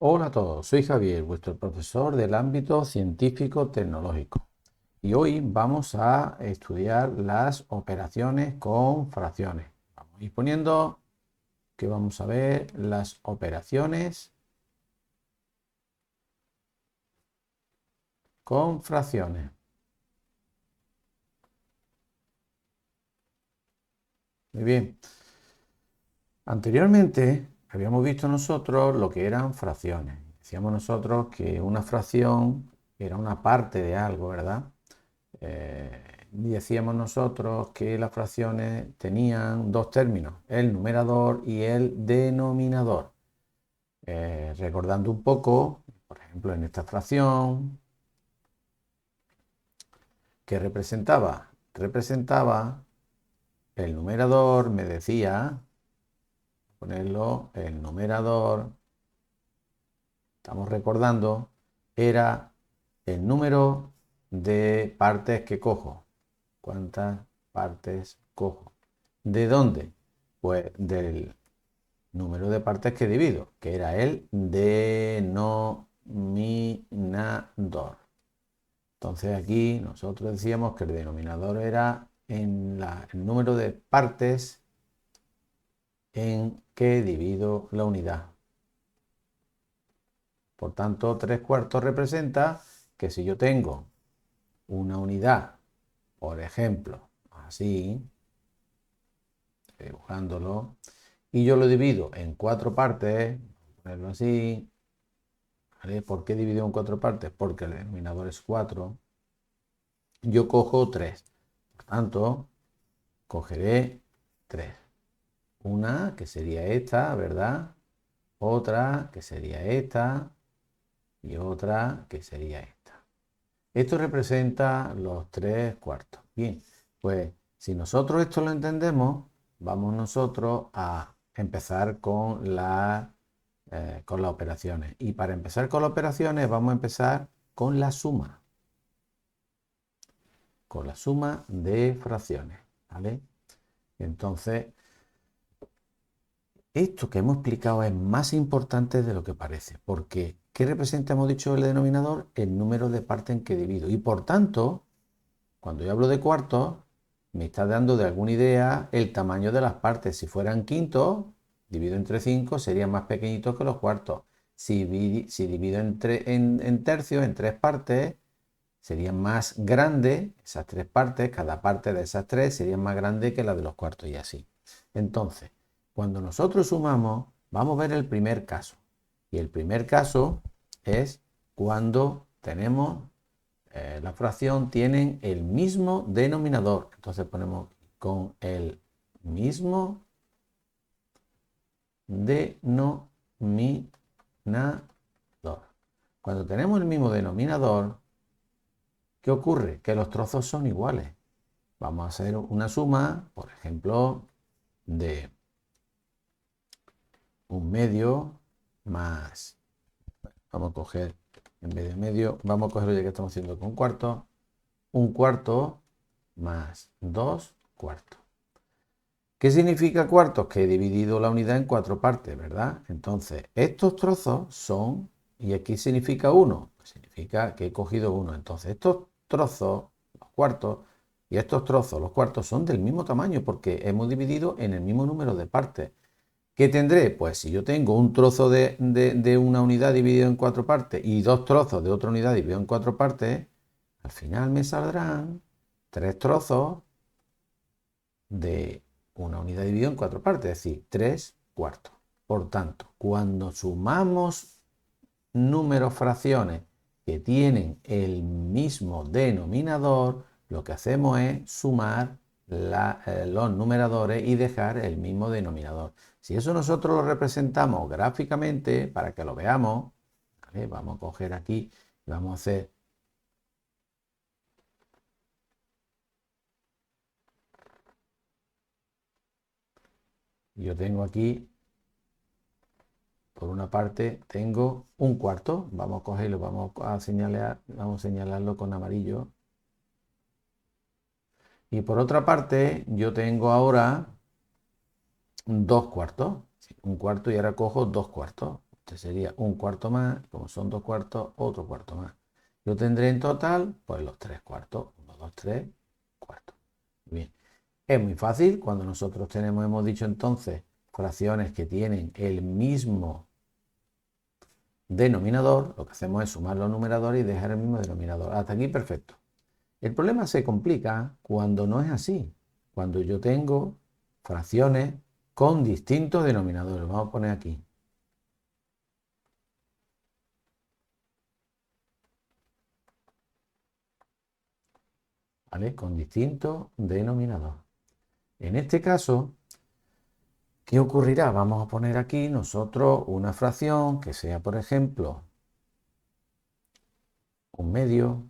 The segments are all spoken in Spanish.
Hola a todos, soy Javier, vuestro profesor del ámbito científico-tecnológico. Y hoy vamos a estudiar las operaciones con fracciones. Vamos a ir poniendo que vamos a ver las operaciones con fracciones. Muy bien. Anteriormente habíamos visto nosotros lo que eran fracciones. Decíamos nosotros que una fracción era una parte de algo, ¿verdad? Decíamos nosotros que las fracciones tenían dos términos, el numerador y el denominador. Recordando un poco, por ejemplo, en esta fracción, ¿qué representaba? Representaba el numerador, me decía, ponerlo, el numerador, estamos recordando, era el número de partes que cojo. ¿Cuántas partes cojo? ¿De dónde? Pues del número de partes que divido, que era el denominador. Entonces aquí nosotros decíamos que el denominador era el número de partes en que divido la unidad. Por tanto, 3/4 representa que si yo tengo una unidad, por ejemplo, así, dibujándolo, y yo lo divido en 4 partes, ponerlo así, ¿vale? ¿Por qué dividido en 4 partes? Porque el denominador es 4. Yo cojo 3. Por tanto, cogeré 3. Una que sería esta, ¿verdad? Otra que sería esta y otra que sería esta. Esto representa los 3/4. Bien, pues si nosotros esto lo entendemos, vamos nosotros a empezar con las operaciones. Y para empezar con las operaciones vamos a empezar con la suma. Con la suma de fracciones, ¿vale? Entonces, esto que hemos explicado es más importante de lo que parece, porque ¿qué representa, hemos dicho, el denominador? El número de partes en que divido. Y por tanto, cuando yo hablo de cuartos, me está dando de alguna idea el tamaño de las partes. Si fueran quintos, divido entre 5, serían más pequeñitos que los cuartos. Si divido en tercios, en 3 partes, serían más grandes, esas 3 partes, cada parte de esas 3 serían más grandes que la de los cuartos y así. Entonces, cuando nosotros sumamos, vamos a ver el primer caso. Y el primer caso es cuando tenemos la fracción, tienen el mismo denominador. Entonces ponemos con el mismo denominador. Cuando tenemos el mismo denominador, ¿qué ocurre? Que los trozos son iguales. Vamos a hacer una suma, por ejemplo, de un medio más, vamos a coger, en vez de medio, vamos a coger ya que estamos haciendo con cuarto, un cuarto más 2/4. ¿Qué significa cuartos? Que he dividido la unidad en 4 partes, ¿verdad? Entonces, estos trozos son, ¿y aquí significa 1? Pues significa que he cogido 1. Entonces, estos trozos, los cuartos, y estos trozos, los cuartos, son del mismo tamaño porque hemos dividido en el mismo número de partes. ¿Qué tendré? Pues si yo tengo un trozo de una unidad dividido en 4 partes y dos trozos de otra unidad dividido en 4 partes, al final me saldrán 3 trozos de una unidad dividida en 4 partes, es decir, 3/4. Por tanto, cuando sumamos números, fracciones que tienen el mismo denominador, lo que hacemos es sumar los numeradores y dejar el mismo denominador. Si eso nosotros lo representamos gráficamente, para que lo veamos, ¿vale? Vamos a coger aquí y vamos a hacer. Yo tengo aquí, por una parte, tengo un cuarto. Vamos a cogerlo, vamos a señalarlo con amarillo. Y por otra parte, yo tengo ahora 2/4. Un cuarto y ahora cojo 2/4. Este sería un cuarto más, como son 2 cuartos, otro cuarto más. Yo tendré en total, pues los 3 cuartos. 1, 2, 3 cuartos. Bien. Es muy fácil cuando nosotros tenemos, hemos dicho entonces, fracciones que tienen el mismo denominador, lo que hacemos es sumar los numeradores y dejar el mismo denominador. Hasta aquí perfecto. El problema se complica cuando no es así, cuando yo tengo fracciones con distintos denominadores. Vamos a poner aquí. ¿Vale? Con distintos denominadores. En este caso, ¿qué ocurrirá? Vamos a poner aquí nosotros una fracción que sea, por ejemplo, un medio,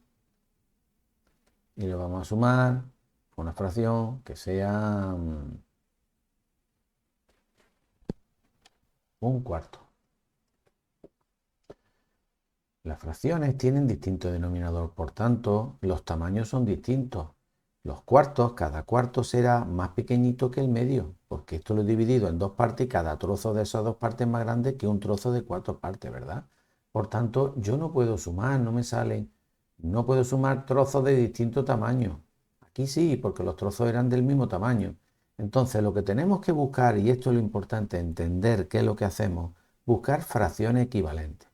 y le vamos a sumar una fracción que sea un cuarto. Las fracciones tienen distinto denominador, por tanto, los tamaños son distintos. Los cuartos, cada cuarto será más pequeñito que el medio, porque esto lo he dividido en dos partes y cada trozo de esas dos partes es más grande que un trozo de 4 partes, ¿verdad? Por tanto, yo no puedo sumar, no me salen. No puedo sumar trozos de distinto tamaño. Aquí sí, porque los trozos eran del mismo tamaño. Entonces, lo que tenemos que buscar, y esto es lo importante, entender qué es lo que hacemos, buscar fracciones equivalentes.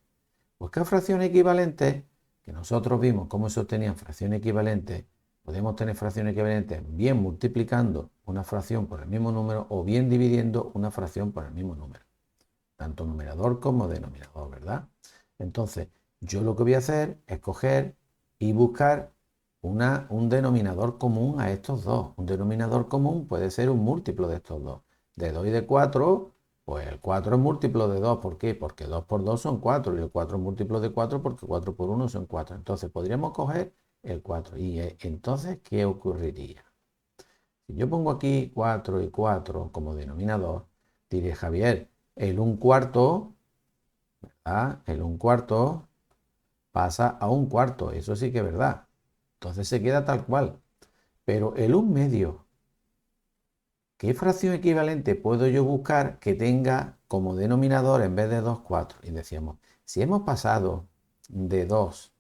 Buscar fracciones equivalentes, que nosotros vimos cómo se obtenían fracciones equivalentes. Podemos tener fracciones equivalentes bien multiplicando una fracción por el mismo número o bien dividiendo una fracción por el mismo número. Tanto numerador como denominador, ¿verdad? Entonces, yo lo que voy a hacer es coger y buscar un denominador común a estos dos. Un denominador común puede ser un múltiplo de estos dos. De 2 y de 4, pues el 4 es múltiplo de 2. ¿Por qué? Porque 2 por 2 son 4 y el 4 es múltiplo de 4 porque 4 por 1 son 4. Entonces podríamos coger el 4. Y entonces, ¿qué ocurriría? Si yo pongo aquí 4 y 4 como denominador, diré, Javier, el 1/4, ¿verdad? El 1/4 pasa a 1/4. Eso sí que es verdad. Entonces se queda tal cual. Pero el 1/2, ¿qué fracción equivalente puedo yo buscar que tenga como denominador en vez de 2, 4? Y decíamos, si hemos pasado de 2,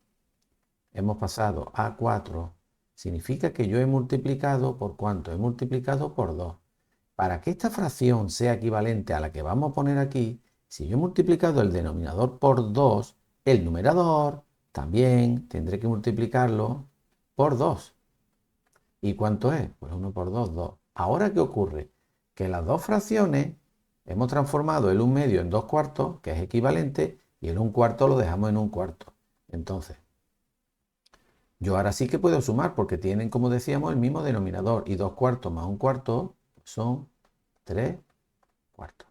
hemos pasado a 4, significa que yo he multiplicado por ¿cuánto? He multiplicado por 2. Para que esta fracción sea equivalente a la que vamos a poner aquí, si yo he multiplicado el denominador por 2, el numerador también tendré que multiplicarlo por 2. ¿Y cuánto es? Pues 1 por 2, 2. Ahora, ¿qué ocurre? Que las dos fracciones hemos transformado el 1/2 en 2 cuartos, que es equivalente, y el 1/4 lo dejamos en 1/4. Entonces, yo ahora sí que puedo sumar porque tienen, como decíamos, el mismo denominador. Y 2 cuartos más 1/4 son 3 cuartos.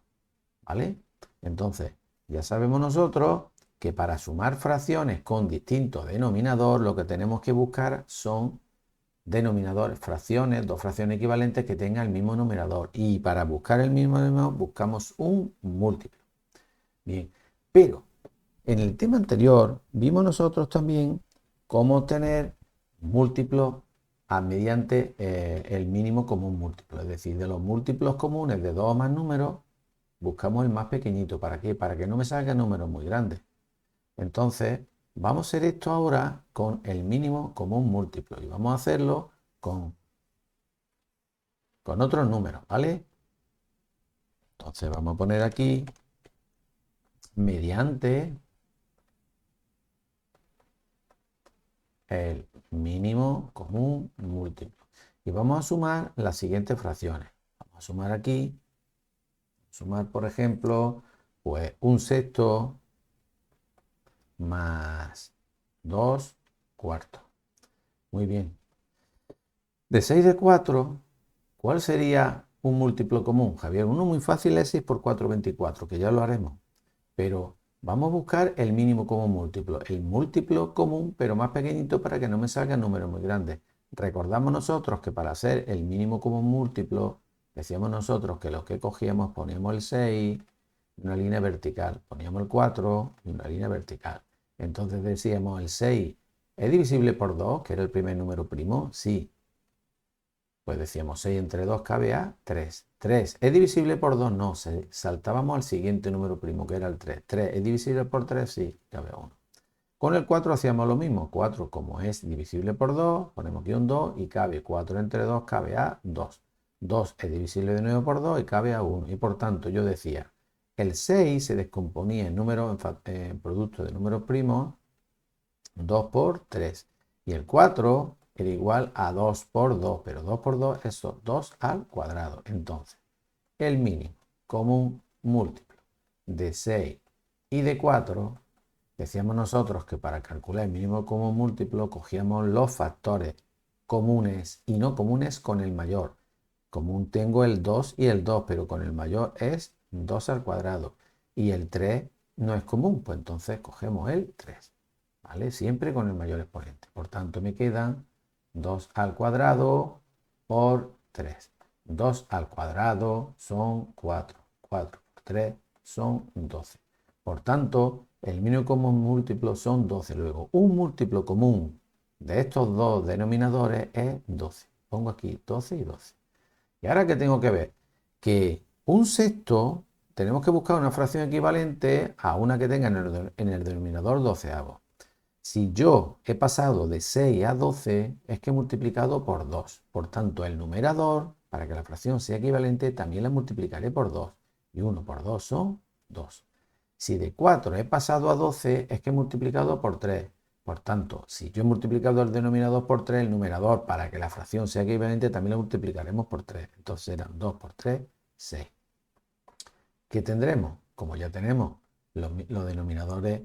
¿Vale? Entonces, ya sabemos nosotros que para sumar fracciones con distinto denominador, lo que tenemos que buscar son denominadores, fracciones, dos fracciones equivalentes que tengan el mismo numerador. Y para buscar el mismo denominador, buscamos un múltiplo. Bien, pero en el tema anterior vimos nosotros también cómo obtener múltiplos mediante el mínimo común múltiplo. Es decir, de los múltiplos comunes de dos o más números, buscamos el más pequeñito. ¿Para qué? Para que no me salgan números muy grandes. Entonces, vamos a hacer esto ahora con el mínimo común múltiplo. Y vamos a hacerlo con otros números, ¿vale? Entonces, vamos a poner aquí mediante el mínimo común múltiplo. Y vamos a sumar las siguientes fracciones. Vamos a sumar aquí, sumar por ejemplo, pues 1/6 más 2 cuartos. Muy bien. De 6 de 4, ¿cuál sería un múltiplo común, Javier? Uno muy fácil es 6 por 4, 24, que ya lo haremos. Pero vamos a buscar el mínimo común múltiplo. El múltiplo común, pero más pequeñito para que no me salgan números muy grandes. Recordamos nosotros que para hacer el mínimo común múltiplo, decíamos nosotros que los que cogíamos poníamos el 6 y una línea vertical. Poníamos el 4 y una línea vertical. Entonces decíamos el 6 es divisible por 2, que era el primer número primo. Sí. Pues decíamos 6 entre 2 cabe a 3. 3 es divisible por 2, no, saltábamos al siguiente número primo que era el 3. 3 es divisible por 3, sí, cabe a 1. Con el 4 hacíamos lo mismo. 4 como es divisible por 2, ponemos aquí un 2 y cabe 4 entre 2 cabe a 2. 2 es divisible de nuevo por 2 y cabe a 1. Y por tanto yo decía, el 6 se descomponía en producto de números primos 2 por 3. Y el 4 era igual a 2 por 2, pero 2 por 2 es 2 al cuadrado. Entonces, el mínimo común múltiplo de 6 y de 4, decíamos nosotros que para calcular el mínimo común múltiplo cogíamos los factores comunes y no comunes con el mayor. Común tengo el 2 y el 2, pero con el mayor es 2 al cuadrado. Y el 3 no es común, pues entonces cogemos el 3. ¿Vale? Siempre con el mayor exponente. Por tanto, me quedan 2 al cuadrado por 3. 2 al cuadrado son 4. 4 por 3 son 12. Por tanto, el mínimo común múltiplo son 12. Luego, un múltiplo común de estos dos denominadores es 12. Pongo aquí 12 y 12. ¿Y ahora qué tengo que ver? Que un sexto tenemos que buscar una fracción equivalente a una que tenga en el denominador doceavo. Si yo he pasado de 6 a 12, es que he multiplicado por 2. Por tanto, el numerador, para que la fracción sea equivalente, también la multiplicaré por 2. Y 1 por 2 son 2. Si de 4 he pasado a 12, es que he multiplicado por 3. Por tanto, si yo he multiplicado el denominador por 3, el numerador, para que la fracción sea equivalente, también lo multiplicaremos por 3. Entonces serán 2 por 3, 6. ¿Qué tendremos? Como ya tenemos los denominadores,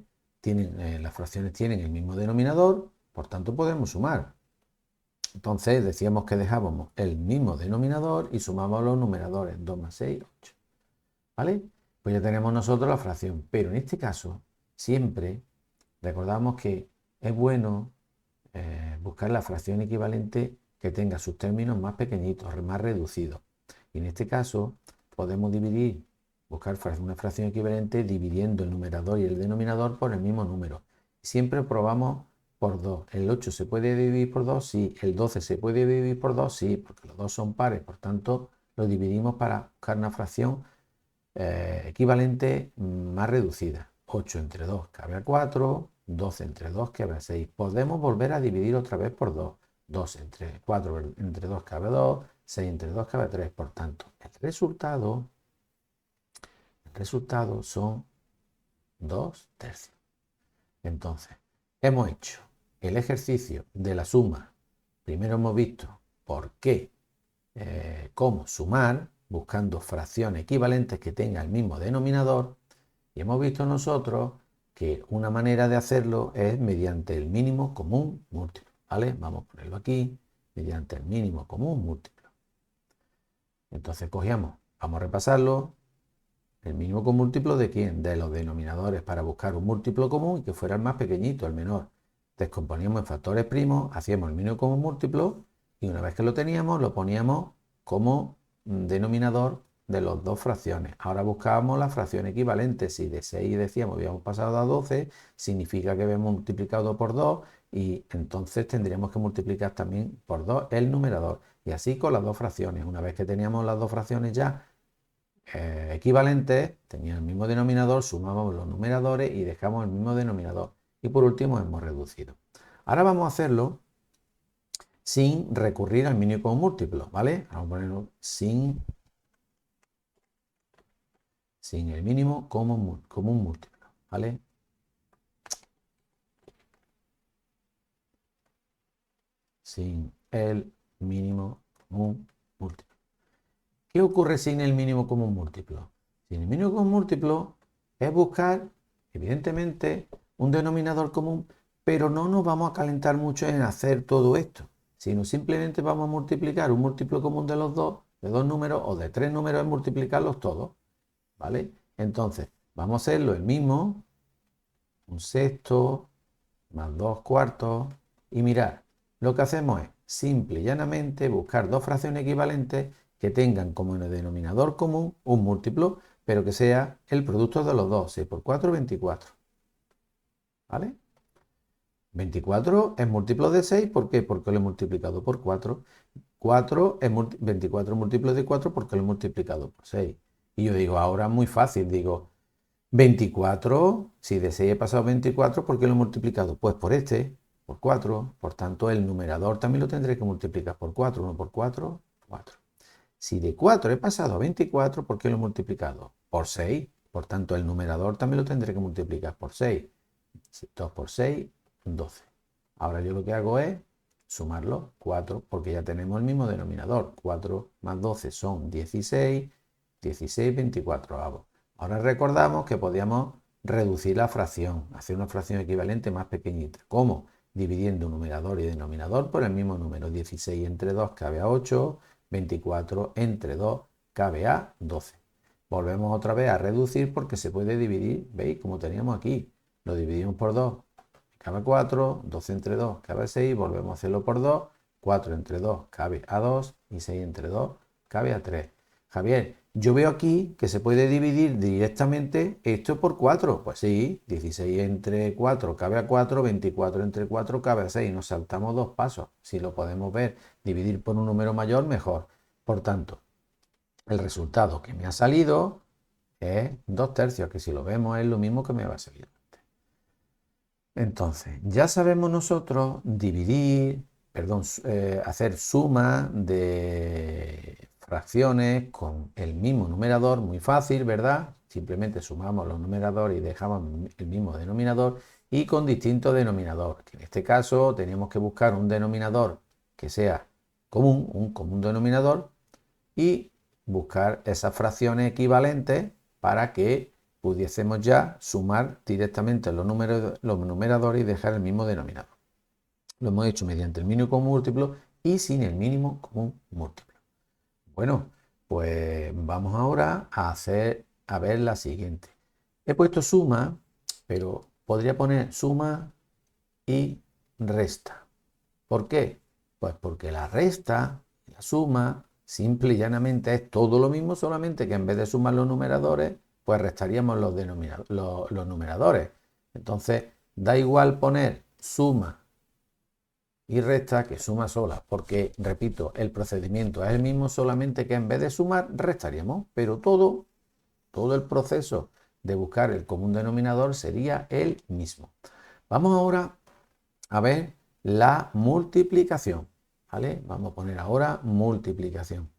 las fracciones tienen el mismo denominador, por tanto podemos sumar. Entonces decíamos que dejábamos el mismo denominador y sumábamos los numeradores, 2 más 6, 8. ¿Vale? Pues ya tenemos nosotros la fracción, pero en este caso siempre recordamos que es bueno buscar la fracción equivalente que tenga sus términos más pequeñitos, más reducidos. Y en este caso podemos buscar una fracción equivalente dividiendo el numerador y el denominador por el mismo número. Siempre probamos por 2. ¿El 8 se puede dividir por 2? Sí. ¿El 12 se puede dividir por 2? Sí, porque los dos son pares, por tanto lo dividimos para buscar una fracción equivalente más reducida. 8 entre 2 cabe a 4, 12 entre 2 cabe a 6. Podemos volver a dividir otra vez por 2. 2 entre 4 entre 2 cabe a 2, 6 entre 2 cabe a 3. Por tanto, el resultado son 2 tercios. Entonces, hemos hecho el ejercicio de la suma. Primero hemos visto por qué, cómo sumar, buscando fracciones equivalentes que tengan el mismo denominador. Y hemos visto nosotros que una manera de hacerlo es mediante el mínimo común múltiplo. ¿Vale? Vamos a ponerlo aquí, mediante el mínimo común múltiplo. Entonces cogíamos, vamos a repasarlo. ¿El mínimo común múltiplo de quién? De los denominadores, para buscar un múltiplo común y que fuera el más pequeñito, el menor. Descomponíamos en factores primos, hacíamos el mínimo común múltiplo y una vez que lo teníamos, lo poníamos como denominador de las dos fracciones. Ahora buscábamos la fracción equivalente. Si de 6 decíamos habíamos pasado a 12, significa que habíamos multiplicado por 2 y entonces tendríamos que multiplicar también por 2 el numerador. Y así con las dos fracciones. Una vez que teníamos las dos fracciones ya equivalentes, tenían el mismo denominador, sumábamos los numeradores y dejamos el mismo denominador. Y por último hemos reducido. Ahora vamos a hacerlo sin recurrir al mínimo común múltiplo, ¿vale? Vamos a ponerlo sin el mínimo común múltiplo, ¿vale? Sin el mínimo común múltiplo. ¿Qué ocurre sin el mínimo común múltiplo? Sin el mínimo común múltiplo es buscar, evidentemente, un denominador común, pero no nos vamos a calentar mucho en hacer todo esto, sino simplemente vamos a multiplicar un múltiplo común de los dos, de dos números o de tres números, es multiplicarlos todos, ¿vale? Entonces, vamos a hacerlo el mismo, un sexto más 2 cuartos, y mirad, lo que hacemos es simple y llanamente buscar dos fracciones equivalentes que tengan como denominador común un múltiplo, pero que sea el producto de los dos. 6 por 4, 24. ¿Vale? 24 es múltiplo de 6, ¿por qué? Porque lo he multiplicado por 4. 4 es 24 múltiplo de 4 porque lo he multiplicado por 6. Y yo digo, ahora muy fácil, digo, 24, si de 6 he pasado 24, ¿por qué lo he multiplicado? Pues por este, por 4. Por tanto, el numerador también lo tendré que multiplicar por 4. 1 por 4, 4. Si de 4 he pasado a 24, ¿por qué lo he multiplicado? Por 6. Por tanto, el numerador también lo tendré que multiplicar por 6. 2 por 6, 12. Ahora yo lo que hago es sumarlo, 4, porque ya tenemos el mismo denominador. 4 más 12 son 16, 16, 24. Ahora recordamos que podíamos reducir la fracción, hacer una fracción equivalente más pequeñita. ¿Cómo? Dividiendo numerador y denominador por el mismo número. 16 entre 2 cabe a 8, 24 entre 2 cabe a 12. Volvemos otra vez a reducir porque se puede dividir, ¿veis? Como teníamos aquí. Lo dividimos por 2, cabe a 4, 12 entre 2 cabe a 6, volvemos a hacerlo por 2, 4 entre 2 cabe a 2 y 6 entre 2 cabe a 3. Javier, yo veo aquí que se puede dividir directamente esto por 4. Pues sí, 16 entre 4 cabe a 4, 24 entre 4 cabe a 6. Nos saltamos dos pasos. Si lo podemos ver, dividir por un número mayor, mejor. Por tanto, el resultado que me ha salido es 2 tercios, que si lo vemos es lo mismo que me va a salir. Entonces, ya sabemos nosotros dividir, hacer suma de fracciones con el mismo numerador, muy fácil, ¿verdad? Simplemente sumamos los numeradores y dejamos el mismo denominador y con distinto denominador. Que en este caso teníamos que buscar un denominador que sea común, un común denominador, y buscar esas fracciones equivalentes para que pudiésemos ya sumar directamente los numeradores y dejar el mismo denominador. Lo hemos hecho mediante el mínimo común múltiplo y sin el mínimo común múltiplo. Bueno, pues vamos ahora a ver la siguiente. He puesto suma, pero podría poner suma y resta. ¿Por qué? Pues porque la resta, la suma, simple y llanamente es todo lo mismo, solamente que en vez de sumar los numeradores, pues restaríamos los numeradores. Entonces, da igual poner suma y resta que suma sola, porque, repito, el procedimiento es el mismo, solamente que en vez de sumar, restaríamos, pero todo el proceso de buscar el común denominador sería el mismo. Vamos ahora a ver la multiplicación, ¿vale? Vamos a poner ahora multiplicación.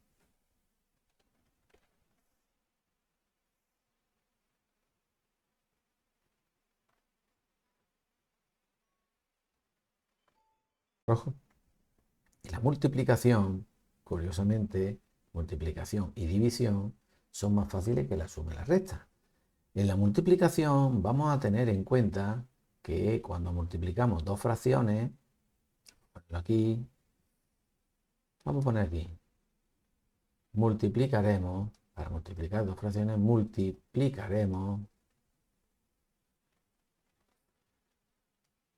Rojo. Y la multiplicación, curiosamente, multiplicación y división son más fáciles que la suma y la resta. En la multiplicación vamos a tener en cuenta que cuando multiplicamos dos fracciones, ponerlo aquí, vamos a poner aquí, multiplicaremos, para multiplicar dos fracciones, multiplicaremos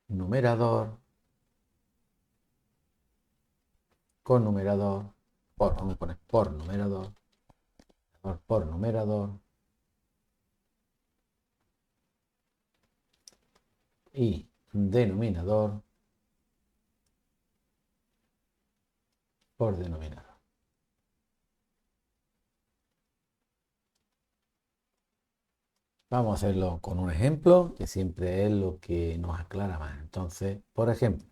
numerador con numerador, vamos a poner por numerador y denominador por denominador. Vamos a hacerlo con un ejemplo, que siempre es lo que nos aclara más. Entonces, por ejemplo,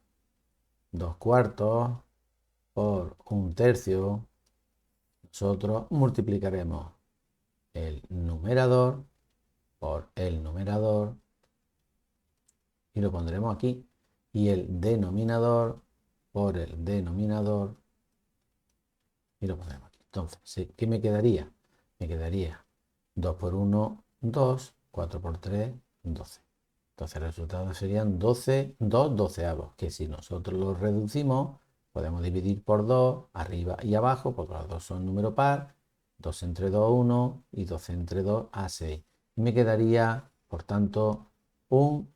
2 cuartos por 1 tercio, nosotros multiplicaremos el numerador por el numerador y lo pondremos aquí. Y el denominador por el denominador y lo pondremos aquí. Entonces, ¿qué me quedaría? Me quedaría 2 por 1, 2, 4 por 3, 12. Entonces el resultado serían 12, 2 doceavos, que si nosotros los reducimos, podemos dividir por 2, arriba y abajo, porque los dos son número par, 2 entre 2, 1, y 12 entre 2, a 6. Y me quedaría, por tanto, un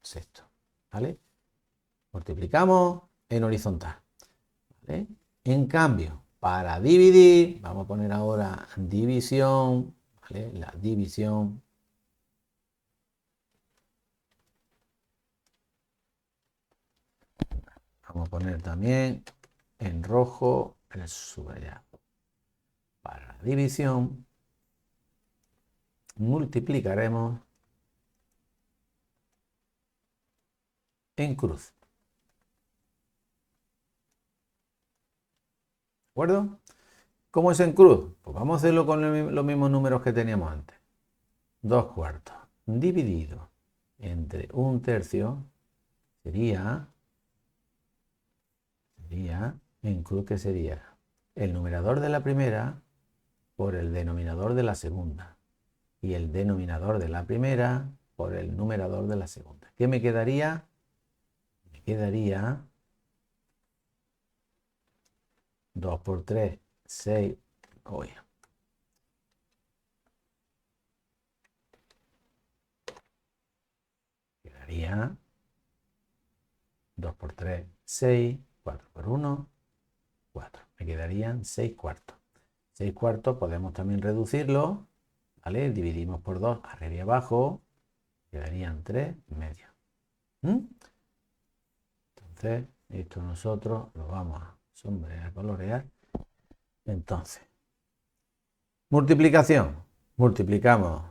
sexto. ¿Vale? Multiplicamos en horizontal. ¿Vale? En cambio, para dividir, vamos a poner ahora división, ¿vale? La división. Vamos a poner también en rojo el subrayado. Para la división multiplicaremos en cruz. ¿De acuerdo? ¿Cómo es en cruz? Pues vamos a hacerlo con los mismos números que teníamos antes. 2/4 dividido entre 1/3 sería en cruz, que sería el numerador de la primera por el denominador de la segunda y el denominador de la primera por el numerador de la segunda. ¿Qué me quedaría? Me quedaría 2 por 3, 6. Oye. Quedaría 2 por 3, 6, 4 por 1, 4. Me quedarían 6/4. 6/4 podemos también reducirlo, ¿vale? Dividimos por 2 arriba y abajo, quedarían 3/2. Entonces, esto nosotros lo vamos a sombrear, colorear. Entonces, multiplicación. Multiplicamos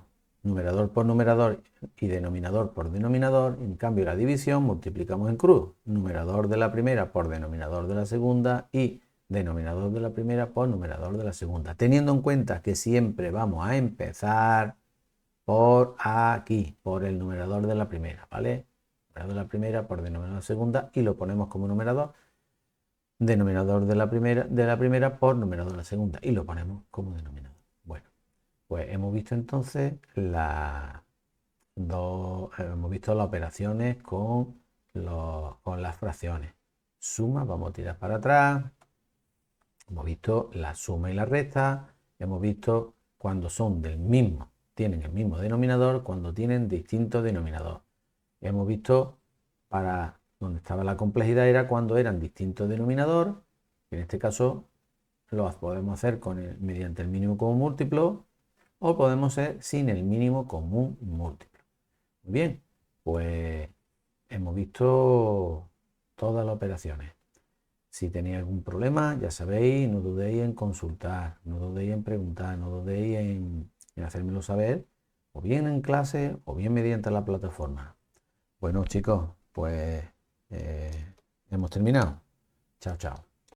numerador por numerador y denominador por denominador. En cambio, la división multiplicamos en cruz. Numerador de la primera por denominador de la segunda y denominador de la primera por numerador de la segunda. Teniendo en cuenta que siempre vamos a empezar por aquí, por el numerador de la primera, ¿vale? Numerador de la primera por denominador de la segunda y lo ponemos como numerador. Denominador de la primera por numerador de la segunda y lo ponemos como denominador. Bueno, pues hemos visto entonces hemos visto las operaciones con las fracciones. Suma, vamos a tirar para atrás. Hemos visto la suma y la resta. Hemos visto cuando son del mismo, tienen el mismo denominador, cuando tienen distinto denominador. Hemos visto para donde estaba la complejidad era cuando eran distintos denominador. En este caso lo podemos hacer mediante el mínimo común múltiplo o podemos hacer sin el mínimo común múltiplo. Muy bien, pues hemos visto todas las operaciones. Si tenéis algún problema, ya sabéis, no dudéis en consultar, no dudéis en preguntar, no dudéis en hacérmelo saber, o bien en clase o bien mediante la plataforma. Bueno, chicos, pues hemos terminado. Chao, chao.